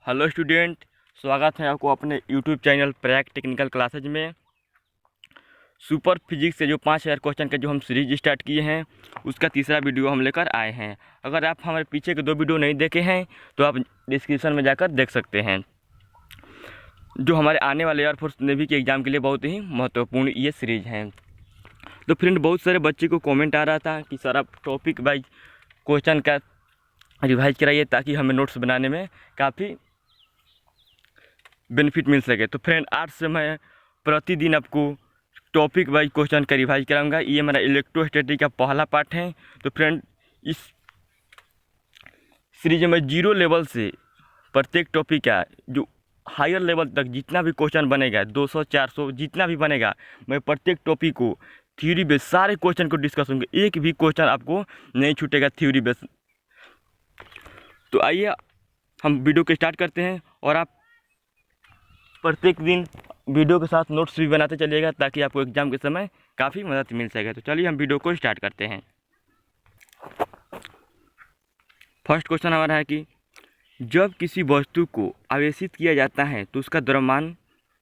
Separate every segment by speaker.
Speaker 1: Hello student, स्वागत है आपको अपने YouTube channel Prague technical classes में। सुपर फिजिक्स से जो 5000 क्वेश्चन का जो हम सीरीज स्टार्ट किए हैं उसका तीसरा वीडियो हम लेकर आए हैं। अगर आप हमारे पीछे के 2 वीडियो नहीं देखे हैं तो आप डिस्क्रिप्शन में जाकर देख सकते हैं। जो हमारे आने वाले एयरफोर्स नेवी के एग्ज़ाम के लिए बहुत ही महत्वपूर्ण ये सीरीज हैं। तो फ्रेंड, बहुत सारे बच्चे को कॉमेंट आ रहा था कि सर आप टॉपिक वाइज क्वेश्चन का रिवाइज कराइए ताकि हमें नोट्स बनाने में काफ़ी बेनिफिट मिल सके। तो फ्रेंड, आज से मैं प्रतिदिन आपको टॉपिक वाइज क्वेश्चन का रिवाइज कराऊंगा। ये मेरा इलेक्ट्रोस्टैटिक का पहला पार्ट है। तो फ्रेंड, इस सीरीज में 0 लेवल से प्रत्येक टॉपिक का जो हायर लेवल तक जितना भी क्वेश्चन बनेगा, 200 400 जितना भी बनेगा, मैं प्रत्येक टॉपिक को थ्योरी बेस सारे क्वेश्चन को डिस्कस होंगे। एक भी क्वेश्चन आपको नहीं छूटेगा थ्योरी बेस। तो आइए हम वीडियो को स्टार्ट करते हैं और आप प्रत्येक दिन वीडियो के साथ नोट्स भी बनाते चलिएगा ताकि आपको एग्जाम के समय काफ़ी मदद मिल सके। तो चलिए हम वीडियो को स्टार्ट करते हैं। फर्स्ट क्वेश्चन हमारा है कि जब किसी वस्तु को आवेशित किया जाता है तो उसका द्रव्यमान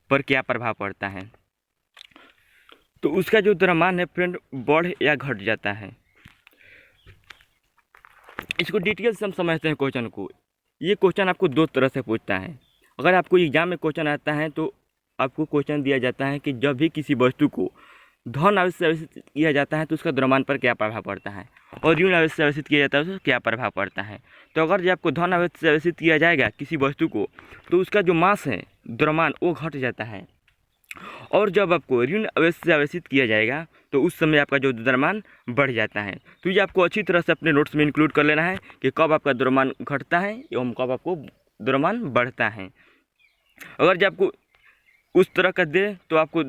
Speaker 1: पर क्या प्रभाव पड़ता है। तो उसका जो द्रव्यमान है फ्रेंड, बढ़ या घट जाता है। इसको डिटेल से हम समझते हैं क्वेश्चन को। ये क्वेश्चन आपको 2 तरह से पूछता है। अगर आपको एग्जाम में क्वेश्चन आता है तो आपको क्वेश्चन दिया जाता है कि जब भी किसी वस्तु को धन आवेश से आवेशित किया जाता है तो उसका द्रव्यमान पर क्या प्रभाव पड़ता है, और ऋण आवेश से आवेशित किया जाता है तो क्या प्रभाव पड़ता है। तो अगर जब आपको धन आवेश से आवेशित किया जाएगा किसी वस्तु को तो उसका जो मास है, द्रव्यमान, वो घट जाता है। और जब आपको ऋण आवेश से आवेशित किया जाएगा तो उस समय आपका जो द्रव्यमान बढ़ जाता है। तो ये आपको अच्छी तरह से अपने नोट्स में इंक्लूड कर लेना है कि कब आपका द्रव्यमान घटता है एवं कब आपको द्रव्यमान बढ़ता है। अगर जब आपको उस तरह का दे तो आपको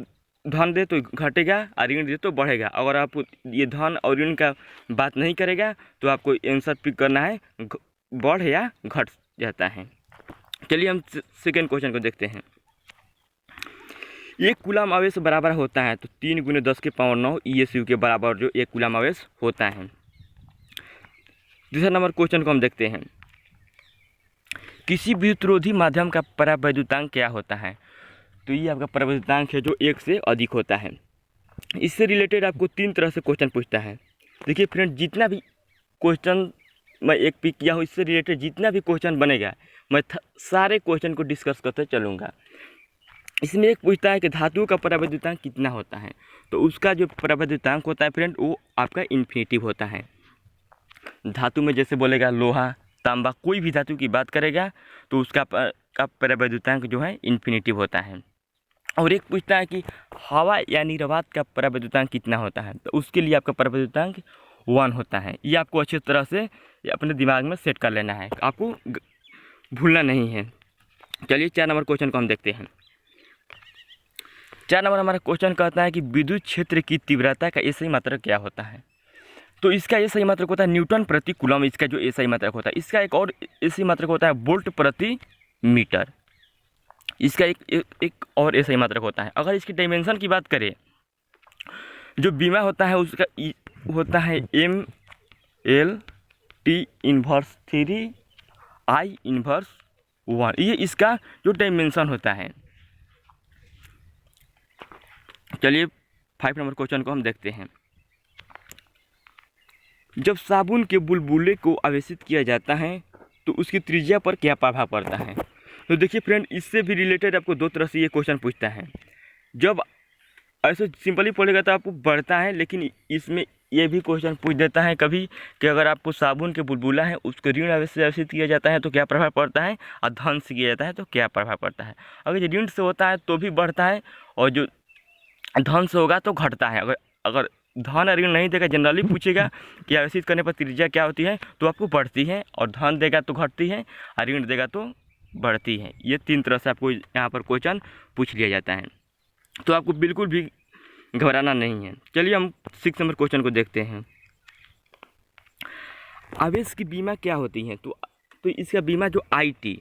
Speaker 1: धन दे तो घटेगा और ऋण दे तो बढ़ेगा। अगर आप ये धन और ऋण का बात नहीं करेगा तो आपको आंसर पिक करना है बढ़ या घट जाता है। चलिए हम सेकेंड क्वेश्चन को देखते हैं। 1 कूलम आवेश बराबर होता है तो 3 × 10⁹ ESU के बराबर जो 1 कूलम आवेश होता है। दूसरा नंबर क्वेश्चन को हम देखते हैं। किसी विद्युतरोधी माध्यम का परावैद्युतांक क्या होता है। तो ये आपका परावैद्युतांक है जो 1 से अधिक होता है। इससे रिलेटेड आपको 3 तरह से क्वेश्चन पूछता है। देखिए फ्रेंड, जितना भी क्वेश्चन मैं एक पिक किया हूँ, इससे रिलेटेड जितना भी क्वेश्चन बनेगा मैं सारे क्वेश्चन को डिस्कस करते चलूँगा। इसमें एक पूछता है कि धातुओं का परावैद्युतांक कितना होता है। तो उसका जो परावैद्युतांक होता है फ्रेंड, वो आपका इन्फिनिटिव होता है। धातु में जैसे बोलेगा लोहा, तांबा, कोई भी धातु की बात करेगा तो उसका परावैद्युतांक जो है इन्फिनिटिव होता है। और एक पूछता है कि हवा या निर्वात का परावैद्युतांक कितना होता है। तो उसके लिए आपका परावैद्युतांक 1 होता है। ये आपको अच्छी तरह से अपने दिमाग में सेट कर लेना है, आपको भूलना नहीं है। चलिए 4 नंबर क्वेश्चन को हम देखते हैं। 4 नंबर हमारा क्वेश्चन कहता है कि विद्युत क्षेत्र की तीव्रता का एसआई मात्रक क्या होता है। तो इसका एसआई मात्रक होता है न्यूटन प्रति कूलम। इसका जो एसआई मात्रक होता है, इसका एक और एसआई मात्रक होता है वोल्ट प्रति मीटर। इसका एक और एसआई मात्रक होता है। अगर इसकी डायमेंशन की बात करें, जो बीमा होता है उसका होता है ML/T⁻³ I⁻1। ये इसका जो डायमेंशन होता है। चलिए 5 नंबर क्वेश्चन को हम देखते हैं। जब साबुन के बुलबुले को आवेशित किया जाता है तो उसकी त्रिज्या पर क्या प्रभाव पड़ता है। तो देखिए फ्रेंड, इससे भी रिलेटेड आपको 2 तरह से ये क्वेश्चन पूछता है। जब ऐसे सिंपली पढ़ेगा तो आपको बढ़ता है, लेकिन इसमें ये भी क्वेश्चन पूछ देता है कभी कि अगर आपको साबुन के बुलबुला है उसको ऋण आवेश से आवेशित किया जाता है तो क्या प्रभाव पड़ता है, और धन से किया जाता है तो क्या प्रभाव पड़ता है। अगर ये ऋण से होता है तो भी बढ़ता है, और जो धन से होगा तो घटता है। अगर धन ऋण नहीं देगा, जनरली पूछेगा कि आवेशित करने पर त्रिज्या क्या होती है तो आपको बढ़ती है, और धन देगा तो घटती है, और ऋण देगा तो बढ़ती है। ये 3 तरह से आपको यहाँ पर क्वेश्चन पूछ लिया जाता है, तो आपको बिल्कुल भी घबराना नहीं है। चलिए हम 6 नंबर क्वेश्चन को देखते हैं। आवेश की बीमा क्या होती है। तो इसका बीमा जो IT,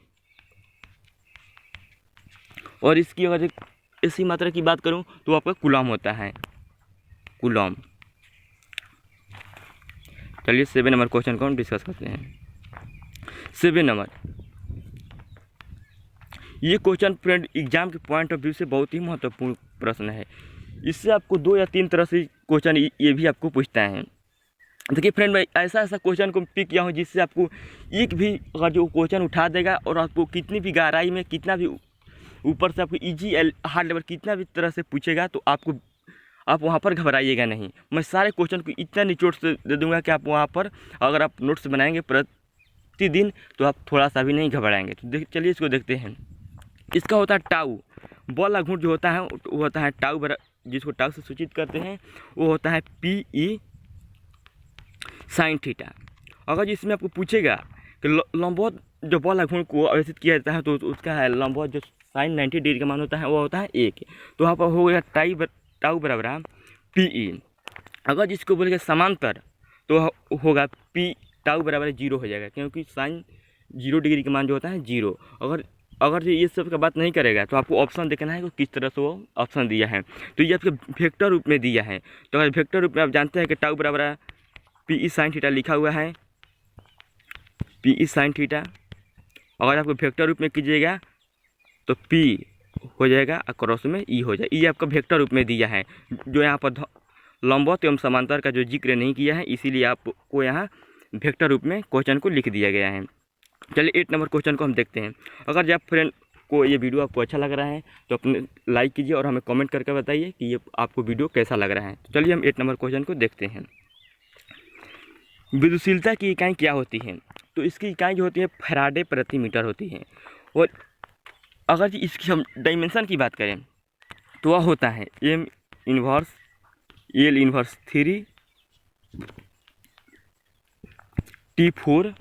Speaker 1: और इसकी अगर इसी मात्रा की बात करूं तो आपका कूलम होता है, कूलम। चलिए 7 नंबर क्वेश्चन को हम डिस्कस करते हैं। 7 नंबर, ये क्वेश्चन फ्रेंड एग्जाम के पॉइंट ऑफ व्यू से बहुत ही महत्वपूर्ण प्रश्न है। इससे आपको 2 या 3 तरह से क्वेश्चन ये भी आपको पूछता है। देखिए फ्रेंड, मैं ऐसा क्वेश्चन को पिक किया हूँ जिससे आपको एक भी अगर जो क्वेश्चन उठा देगा और आपको कितनी भी गहराई में, कितना भी ऊपर से आपको इजी हार्ड लेवल कितना भी तरह से पूछेगा तो आप वहाँ पर घबराइएगा नहीं। मैं सारे क्वेश्चन को इतना निचोड़ से दे दूंगा कि आप वहाँ पर अगर आप नोट्स बनाएंगे प्रतिदिन तो आप थोड़ा सा भी नहीं घबराएंगे। तो चलिए इसको देखते हैं। इसका होता है टाउ। बॉल घूंट जो होता है वो होता है टाउ, जिसको टाउ से सूचित करते हैं वो होता है PE sin थीटा। अगर इसमें आपको पूछेगा कि लंबवत जो बॉल घूंट को आवेशित किया जाता है तो उसका है लंबवत जो sin 90 डिग्री का मान होता है वो होता है 1। तो वहाँ पर हो गया टाउ बराबर PE। अगर जिसको बोलेगा समांतर तो होगा टाउ बराबर 0 हो जाएगा, क्योंकि sin 0 डिग्री का मान जो होता है 0। अगर ये सब का बात नहीं करेगा तो आपको ऑप्शन देखना है कि किस तरह से वो ऑप्शन दिया है। तो ये आपके वेक्टर रूप में दिया है। तो अगर वेक्टर रूप में आप जानते हैं कि टाउ बराबर PE sin थीटा लिखा हुआ है, PE sin थीटा। अगर आपको वेक्टर रूप में कीजिएगा तो P हो जाएगा और क्रॉस में E हो जाएगा। ये आपका वेक्टर रूप में दिया है। जो यहाँ पर लंबवत एवं समांतर का जो जिक्र नहीं किया है, इसीलिए आपको यहाँ वेक्टर रूप में क्वेश्चन को लिख दिया गया है। चलिए 8 नंबर क्वेश्चन को हम देखते हैं। अगर जब फ्रेंड को ये वीडियो आपको अच्छा लग रहा है तो अपने लाइक कीजिए और हमें कमेंट करके बताइए कि ये आपको वीडियो कैसा लग रहा है। तो चलिए हम 8 नंबर क्वेश्चन को देखते हैं। विद्युशीलता की इकाई क्या होती है? तो इसकी इकाई जो होती है फैराडे प्रति मीटर होती है। और अगर इसकी हम डायमेंशन की बात करें तो वह होता है M inverse L inverse 3 T4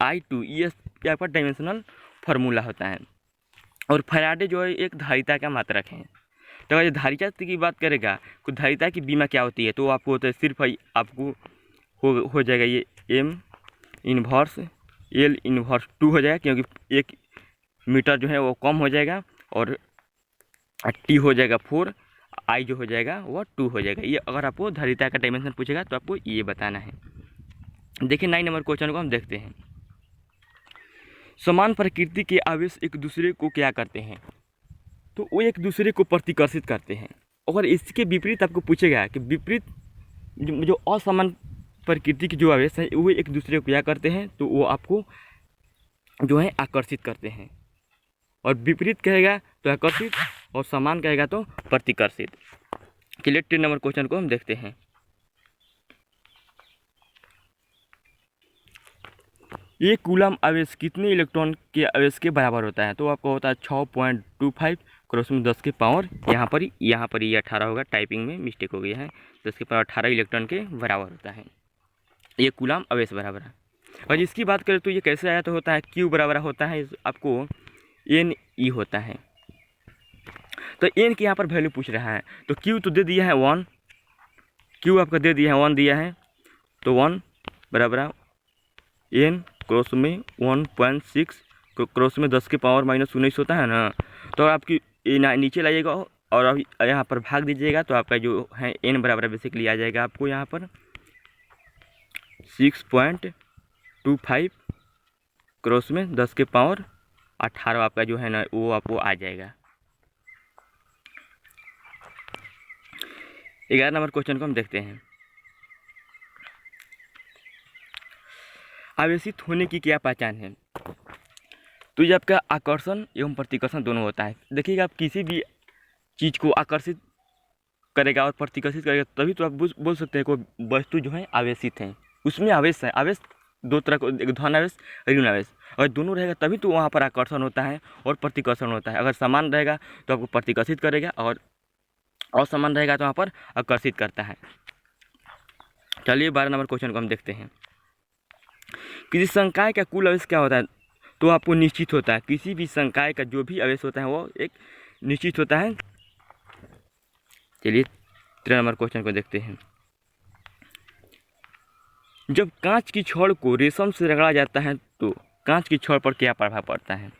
Speaker 1: I2। ये यहाँ पर डायमेंशनल फार्मूला होता है। और फैराडे जो है एक धारिता का मात्रक है। तो अगर धारिता की बात करेगा तो धारिता की बीमा क्या होती है तो आपको होता है सिर्फ आपको हो जाएगा ये M इन्वर्स L इन्वर्स 2 हो जाएगा, क्योंकि 1 मीटर जो है वो कम हो जाएगा, और T हो जाएगा 4, I जो हो जाएगा वो 2 हो जाएगा। ये अगर आपको धारिता का डायमेंशन पूछेगा तो आपको ये बताना है। देखिए 9 नंबर क्वेश्चन को हम देखते हैं। समान प्रकृति के आवेश एक दूसरे को क्या करते हैं? तो वो एक दूसरे को प्रतिकर्षित करते हैं। अगर इसके विपरीत आपको पूछेगा कि विपरीत जो असमान प्रकृति के जो आवेश हैं वो एक दूसरे को क्या करते हैं, तो वो आपको जो है आकर्षित करते हैं। और विपरीत कहेगा तो आकर्षित, और समान कहेगा तो प्रतिकर्षित। चलिए 10 नंबर क्वेश्चन को हम देखते हैं। एक कूलम आवेश कितने इलेक्ट्रॉन के आवेश के बराबर होता है? तो आपको होता है 6.25 क्रॉस में 10 के पावर, यहाँ पर ये 18 होगा, टाइपिंग में मिस्टेक हो गया है, 10 के पावर 18 इलेक्ट्रॉन के बराबर होता है ये कूलम आवेश बराबर है। और इसकी बात करें तो ये कैसे आया, तो होता है Q बराबर होता है आपको NE होता है। तो N की यहाँ पर वैल्यू पूछ रहा है, तो Q तो दे दिया है 1, Q आपका दे दिया है 1 दिया है, तो 1 बराबर N क्रॉस में 1.6 क्रॉस में 10 के पावर -19 होता है ना। तो आपकी नीचे लाइएगा और अब यहाँ पर भाग दीजिएगा तो आपका जो है N बराबर बेसिकली आ जाएगा आपको यहाँ पर 6.25 क्रॉस में 10 के पावर 18 आपका जो है ना वो आपको आ जाएगा। 11 नंबर क्वेश्चन को हम देखते हैं। आवेशित होने की क्या पहचान है? तो ये आपका आकर्षण एवं प्रतिकर्षण दोनों होता है। देखिएगा, आप किसी भी चीज़ को आकर्षित करेगा और प्रतिकर्षित करेगा तभी तो आप बोल सकते हैं कोई वस्तु जो है आवेशित है। उसमें आवेश है, आवेश 2 तरह को, एक धन आवेश ऋण आवेश, अगर दोनों रहेगा तभी तो वहाँ पर आकर्षण होता है और प्रतिकर्षण होता है। अगर समान रहेगा तो आपको प्रतिकर्षित करेगा और असमान रहेगा तो वहाँ पर आकर्षित करता है। चलिए 12 नंबर क्वेश्चन को हम देखते हैं। किसी संकाय का कुल आवेश क्या होता है? तो आपको निश्चित होता है, किसी भी संकाय का जो भी आवेश होता है वो एक निश्चित होता है। चलिए 13 नंबर क्वेश्चन को देखते हैं। जब कांच की छड़ को रेशम से रगड़ा जाता है तो कांच की छड़ पर क्या प्रभाव पड़ता है?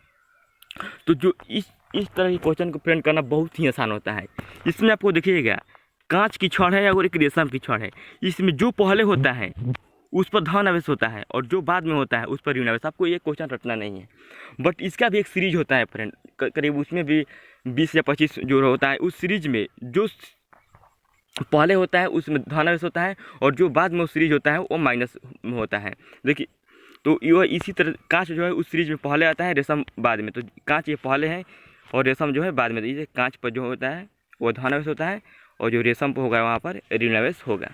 Speaker 1: तो जो इस तरह के क्वेश्चन को फ्रेंड करना बहुत ही आसान होता है। इसमें आपको देखिएगा कांच की छड़ है और एक रेशम की छड़ है, इसमें जो पहले होता है उस पर धन आवेश होता है, और जो बाद में होता है उस पर ऋण आवेश। आपको ये क्वेश्चन रटना नहीं है, बट इसका भी एक सीरीज होता है फ्रेंड, करीब उसमें भी 20 या 25 जो होता है। उस सीरीज में जो पहले होता है उसमें धन आवेश होता है, और जो बाद में सीरीज होता है वो माइनस में होता है। देखिए, तो यह इसी तरह कांच जो है उस सीरीज में पहले आता है, रेशम बाद में। तो कांच ये पहले है और रेशम जो है बाद में। तो कांच पर जो होता है वो धन आवेश होता है, और जो रेशम पर होगा वहाँ पर ऋण आवेश होगा।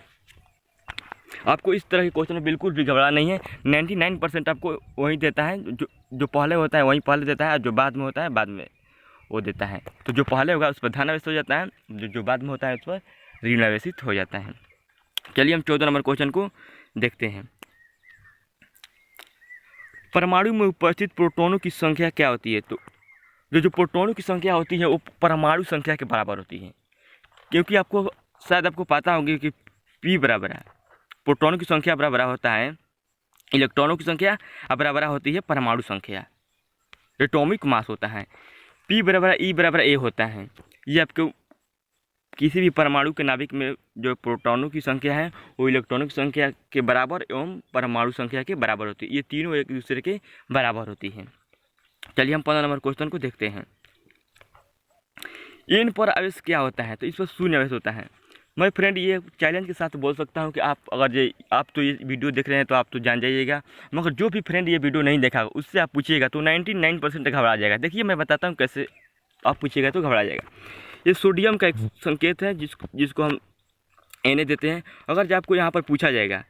Speaker 1: आपको इस तरह के क्वेश्चन में बिल्कुल भी घबराना नहीं है। 99% आपको वही देता है, जो पहले होता है वही पहले देता है, और जो बाद में होता है बाद में वो देता है। तो जो पहले होगा उस पर धन आवेश हो जाता है, जो बाद में होता है उस पर ऋण आवेशित हो जाता है। चलिए हम 14 नंबर क्वेश्चन को देखते हैं। परमाणु में उपस्थित प्रोटॉनों की संख्या क्या होती है? तो जो प्रोटॉनों की संख्या होती है वो परमाणु संख्या के बराबर होती है, क्योंकि आपको शायद आपको पता होगी कि P बराबर है प्रोटॉनों की संख्या बराबर होता है इलेक्ट्रॉनों की संख्या, और बराबर होती है परमाणु संख्या, एटॉमिक मास होता है। P बराबर E बराबर A होता है। ये आपको किसी भी परमाणु के नाभिक में जो प्रोटॉनों की संख्या है वो इलेक्ट्रॉनों की संख्या के बराबर एवं परमाणु संख्या के बराबर होती है। ये तीनों एक दूसरे के बराबर होती हैं। चलिए हम 15 नंबर क्वेश्चन को देखते हैं। एन पर आवेश क्या होता है? तो इस पर शून्य आवेश होता है। मैं फ्रेंड ये चैलेंज के साथ बोल सकता हूँ कि आप तो ये वीडियो देख रहे हैं तो आप तो जान जाइएगा, मगर जो भी फ्रेंड ये वीडियो नहीं देखा उससे आप पूछिएगा तो 99% घबरा जाएगा। देखिए मैं बताता हूँ कैसे आप पूछिएगा तो घबरा जाएगा। ये सोडियम का एक संकेत है जिसको हम Na देते हैं। अगर जब आपको यहाँ पर पूछा जाएगा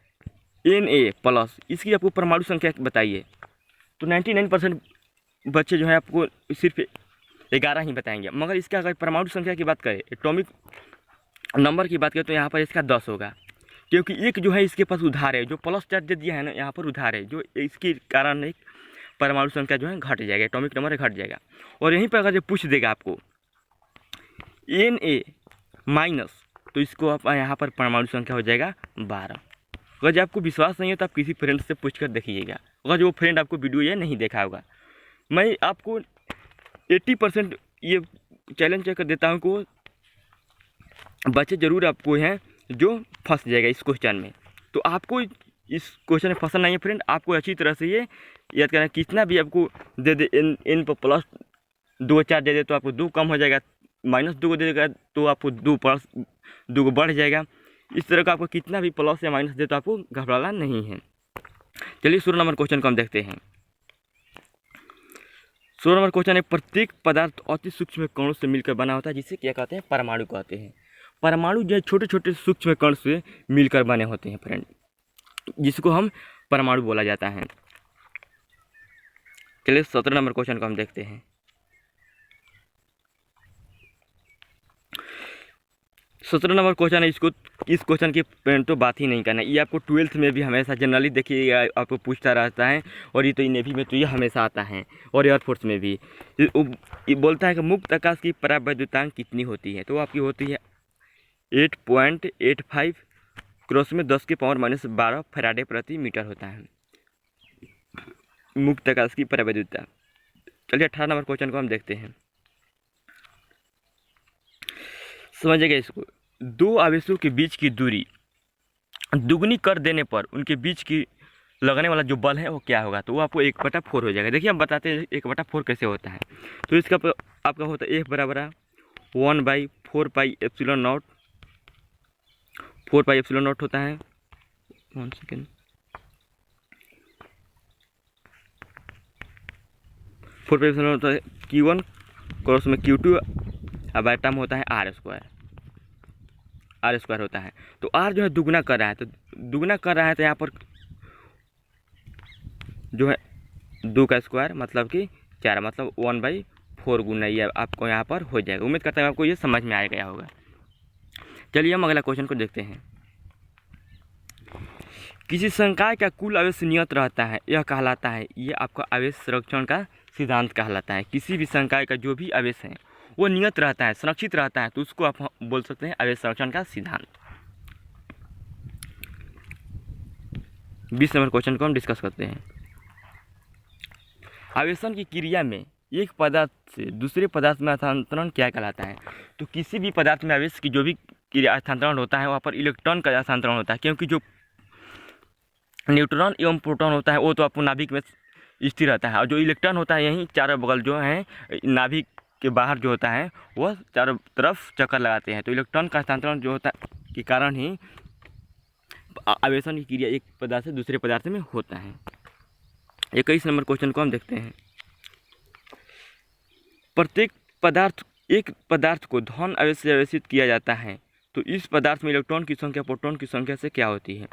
Speaker 1: Na+, इसकी आपको परमाणु संख्या बताइए, तो 99% बच्चे जो है आपको सिर्फ 11 ही बताएंगे। मगर इसका अगर परमाणु संख्या की बात करें, एटॉमिक नंबर की बात करें, तो यहाँ पर इसका 10 होगा, क्योंकि एक जो है इसके पास उधार है, जो प्लस चार्ज दे दिया है ना यहाँ पर उधार है, जो इसके कारण एक परमाणु संख्या जो है घट जाएगा, एटॉमिक नंबर घट जाएगा। और यहीं पर अगर जो पूछ देगा आपको Na-, तो इसको आप यहाँ पर परमाणु संख्या हो जाएगा 12। अगर जब आपको विश्वास नहीं है तो आप किसी फ्रेंड से पूछ कर देखिएगा, अगर जो फ्रेंड आपको वीडियो ये नहीं देखा होगा। मैं आपको 80% ये चैलेंज कर देता हूँ को बच्चे ज़रूर आपको हैं जो फंस जाएगा इस क्वेश्चन में। तो आपको इस क्वेश्चन में फंसना नहीं है फ्रेंड, आपको अच्छी तरह से ये याद करना। कितना भी आपको दे दे इन पर प्लस 2 4 दे दे तो आपको 2 कम हो जाएगा, -2 को दे देगा तो आपको 2 को बढ़ जाएगा। इस तरह का आपको कितना भी प्लस या माइनस दे तो आपको घबराना नहीं है। चलिए 16 नंबर क्वेश्चन को हम देखते हैं। 16 नंबर क्वेश्चन है, प्रत्येक पदार्थ अति सूक्ष्म कणों से मिलकर बना होता है, जिसे क्या कहते हैं? परमाणु कहते हैं। परमाणु जो है छोटे छोटे सूक्ष्म कण से मिलकर बने होते हैं फ्रेंड, जिसको हम परमाणु बोला जाता है। चलिए 17 नंबर क्वेश्चन को हम देखते हैं। 17 नंबर क्वेश्चन है, इस क्वेश्चन की तो बात ही नहीं करना। ये आपको 12th में भी हमेशा जनरली देखिए आपको पूछता रहता है, और ये तो नेवी में तो ये हमेशा आता है, और एयरफोर्स में भी ये बोलता है कि मुक्त आकाश की परावैद्युतांक कितनी होती है? तो आपकी होती है 8.85 क्रॉस में 10⁻⁻12 फैराडे प्रति मीटर होता है मुक्त आकाश की परावैद्युता। चलिए 18 नंबर क्वेश्चन को हम देखते हैं। समझिएगा इसको, 2 आवेशों के बीच की दूरी दुगनी कर देने पर उनके बीच की लगने वाला जो बल है वो क्या होगा? तो वो आपको 1/4 हो जाएगा। देखिए हम बताते हैं 1/4 कैसे होता है। तो इसका आपका होता है F बराबर 1/4πε0, 4πε0 होता है। 1 सेकेंड, 4πε0 होता है Q1 क्रॉस में Q2, अब टर्म होता है R² होता है। तो R जो है दुगना कर रहा है, तो यहाँ पर जो है 2 का स्क्वायर मतलब कि 4, मतलब 1/4 गुना ये आपको यहाँ पर हो जाएगा। उम्मीद करता हूँ आपको ये समझ में आ गया होगा। चलिए हम अगला क्वेश्चन को देखते हैं। किसी संकाय का कुल आवेश नियत रहता है, यह कहलाता है, ये आपका आवेश संरक्षण का सिद्धांत कहलाता है। किसी भी संकाय का जो भी आवेश है वो नियत रहता है, संरक्षित रहता है, तो उसको आप बोल सकते हैं आवेश संरक्षण का सिद्धांत। 20 नंबर क्वेश्चन को हम डिस्कस करते हैं। आवेशन की क्रिया में एक पदार्थ से दूसरे पदार्थ में हस्तांतरण क्या कहलाता है? तो किसी भी पदार्थ में आवेश की जो भी क्रिया हस्तांतरण होता है वहाँ पर इलेक्ट्रॉन का हस्तांतरण होता है, क्योंकि जो न्यूट्रॉन एवं प्रोटॉन होता है वो तो आपको नाभिक में स्थिर रहता है, और जो इलेक्ट्रॉन होता है यहीं चारों बगल जो है नाभिक के बाहर जो होता है वह चारों तरफ चक्कर लगाते हैं। तो इलेक्ट्रॉन का हस्तांतरण जो होता है के कारण ही आवेशन की क्रिया एक पदार्थ से दूसरे पदार्थ में होता है। 21 नंबर क्वेश्चन को हम देखते हैं। प्रत्येक पदार्थ एक पदार्थ को धन आवेश से आवेशित किया जाता है, तो इस पदार्थ में इलेक्ट्रॉन की संख्या प्रोटॉन की संख्या से क्या होती है।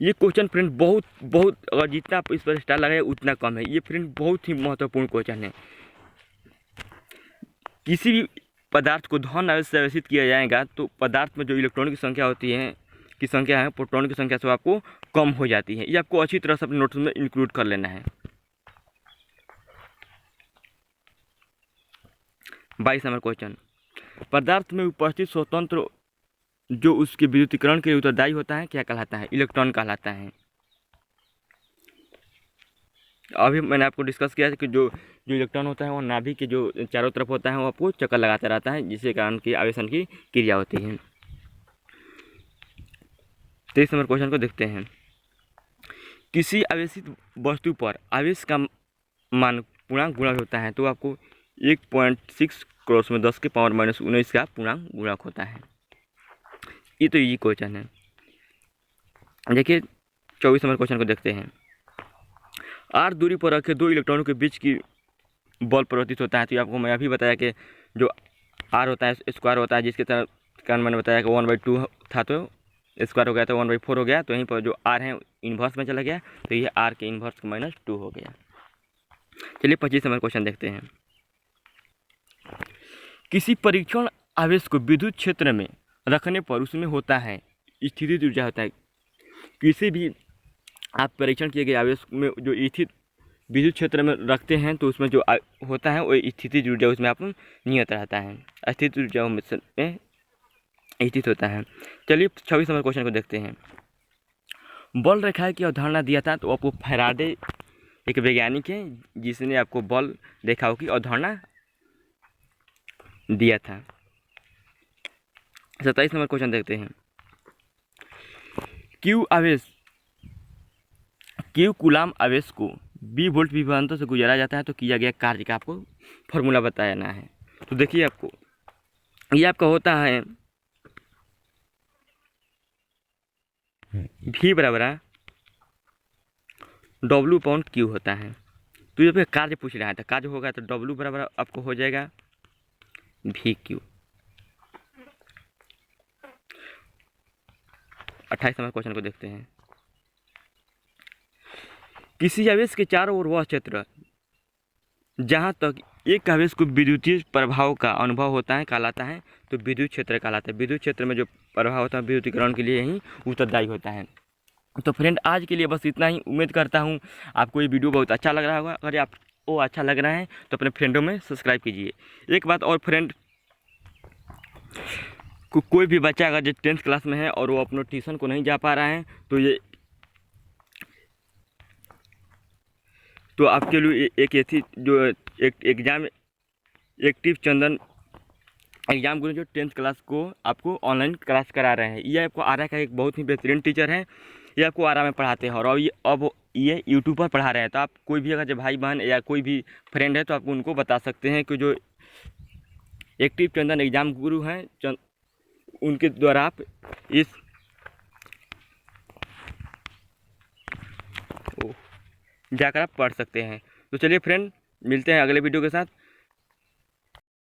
Speaker 1: ये क्वेश्चन फ्रेंड बहुत बहुत, अगर जितना आप इस पर स्टार लगाए उतना कम है। ये फ्रेंड बहुत ही महत्वपूर्ण क्वेश्चन है। किसी भी पदार्थ को धन आवेश से आवेशित किया जाएगा तो पदार्थ में जो इलेक्ट्रॉन की संख्या होती है प्रोटॉन की संख्या से आपको कम हो जाती है। ये आपको अच्छी तरह से अपने नोट्स में इंक्लूड कर लेना है। 22 नंबर क्वेश्चन। पदार्थ में उपस्थित स्वतंत्र जो उसके विद्युतीकरण के लिए उत्तरदायी होता है क्या कहलाता है। इलेक्ट्रॉन कहलाता है। अभी मैंने आपको डिस्कस किया कि जो इलेक्ट्रॉन होता है वो नाभिक के जो चारों तरफ होता है वो आपको चक्कर लगाता रहता है, जिसके कारण की आवेशन की क्रिया होती है। 23 नंबर क्वेश्चन को देखते हैं। किसी आवेशित वस्तु पर आवेश का मान पूर्णांक गुणक होता है तो आपको 1.6 क्रॉस में 10 के पावर -19 का पूर्णांक गुणक होता है। ये तो ये क्वेश्चन है। देखिए 24 नंबर क्वेश्चन को देखते हैं। r दूरी पर रखे दो इलेक्ट्रॉनों के बीच की बल प्रवर्तित होता है। तो आपको मैं अभी बताया कि जो r होता है स्क्वायर होता है, जिसके कारण मैंने बताया कि 1/2 था तो स्क्वायर हो गया तो 1/4 हो गया। तो यहीं पर जो r है इन्वर्स में चला गया, तो ये r के इन्वर्स का -2 हो गया। चलिए 25 नंबर क्वेश्चन देखते हैं। किसी परीक्षण आवेश को विद्युत क्षेत्र में रखने पर उसमें होता है स्थितिज ऊर्जा होता है। किसी भी आप परीक्षण किए गए आवेश में जो स्थित विद्युत क्षेत्र में रखते हैं तो उसमें जो होता है वो स्थितिज ऊर्जा उसमें आप नियत रहता है, स्थितिज ऊर्जा में स्थित होता है। चलिए 26 नंबर क्वेश्चन को देखते हैं। बल रेखा की अवधारणा दिया था तो आपको फैराडे एक वैज्ञानिक है जिसने आपको बल रेखाओं की अवधारणा दिया था। 27 नंबर क्वेश्चन देखते हैं। क्यू कूलाम आवेश को बी वोल्ट विभवांतर से गुजारा जाता है तो किया गया कार्य का आपको फॉर्मूला बताना है। तो देखिए आपको ये आपका होता है V बराबर W/Q होता है। तो ये कार्य पूछ रहा है तो कार्य होगा तो W बराबर आपको हो जाएगा VQ। 28 नंबर क्वेश्चन को देखते हैं। किसी आवेश के चारों ओर वह क्षेत्र जहाँ तक एक आवेश को विद्युतीय प्रभाव का अनुभव होता है कहलाता है तो विद्युत क्षेत्र कहलाता है। विद्युत क्षेत्र में जो प्रभाव होता है विद्युतीकरण के लिए ही उत्तरदायी होता है। तो फ्रेंड आज के लिए बस इतना ही। उम्मीद करता हूँ आपको ये वीडियो बहुत अच्छा लग रहा होगा। अगर आपको अच्छा लग रहा है तो अपने फ्रेंडों में सब्सक्राइब कीजिए। एक बात और फ्रेंड, कोई भी बच्चा अगर जो 10th क्लास में है और वो अपने ट्यूशन को नहीं जा पा रहा है तो आपके लिए एक ऐसी जो एक एग्ज़ाम एक्टिव चंदन एग्ज़ाम गुरु जो 10th क्लास को आपको ऑनलाइन क्लास करा रहे हैं। ये आपको आरा का एक बहुत ही बेहतरीन टीचर है। ये आपको आरा में पढ़ाते हैं और ये यूट्यूब पर पढ़ा रहे हैं। तो आप कोई भी अगर जो भाई बहन या कोई भी फ्रेंड है तो आप उनको बता सकते हैं कि जो एक्टिव चंदन एग्ज़ाम गुरु हैं उनके द्वारा आप इस जाकर आप पढ़ सकते हैं। तो चलिए फ्रेंड मिलते हैं अगले वीडियो के साथ।